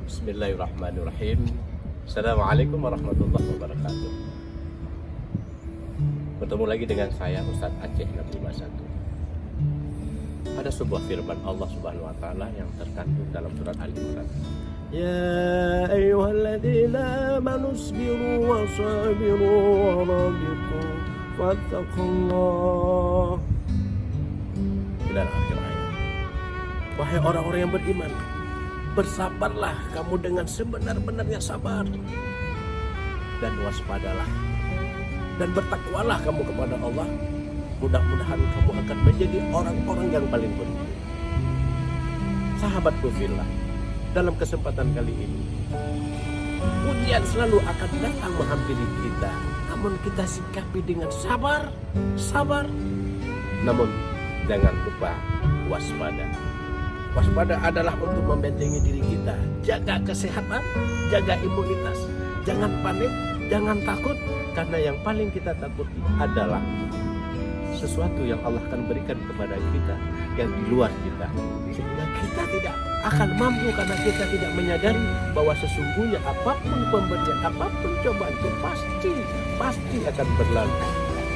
Bismillahirrahmanirrahim. Assalamualaikum warahmatullahi wabarakatuh. Bertemu lagi dengan saya Ustadz Aceh 651. Ada sebuah firman Allah Subhanahu wa taala yang terkandung dalam surat Al-Imran. Ya ayyuhalladzina amanu isbiru wa sabiru wa rabitu wattaqullah. Ila akhir ayat. Wahai orang-orang yang beriman, bersabarlah kamu dengan sebenar-benarnya sabar, dan waspadalah dan bertakwalah kamu kepada Allah. Mudah-mudahan kamu akan menjadi orang-orang yang paling beruntung. Sahabatku fillah, dalam kesempatan kali ini ujian selalu akan datang menghampiri kita, namun kita sikapi dengan sabar. Namun jangan lupa waspada. Waspada adalah untuk membentengi diri kita, jaga kesehatan, jaga imunitas, jangan panik, jangan takut, karena yang paling kita takuti adalah sesuatu yang Allah akan berikan kepada kita yang di luar kita, sehingga kita tidak akan mampu karena kita tidak menyadari bahwa sesungguhnya apapun pemberian, apapun cobaan itu pasti akan berlalu.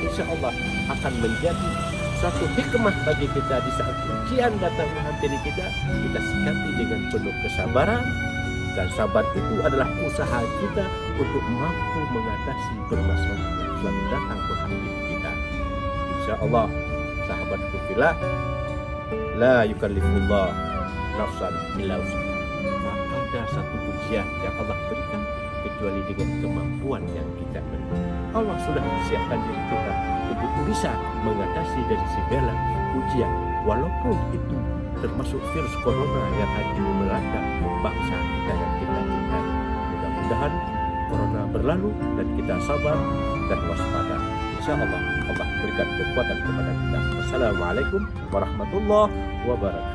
Insya Allah akan menjadi suatu hikmah bagi kita di saat ujian datang menghampiri kita sikapi dengan penuh kesabaran, dan sabar itu adalah usaha kita untuk mampu mengatasi permasalahan yang selalu datang menghampiri kita. Insya Allah, sahabatku fillah, la yukallifullah nafsan illa wus'aha. Tak ada satu ujian yang Allah berikan kecuali dengan kemampuan yang kita miliki. Allah sudah siapkan diri kita untuk bisa mengatasi dari segala ujian, walaupun itu termasuk virus corona yang hari ini melanda bangsa kita yang kita cintai. Mudah-mudahan corona berlalu dan kita sabar dan waspada. Insya Allah, Allah berikan kekuatan kepada kita. Wassalamualaikum warahmatullahi wabarakatuh.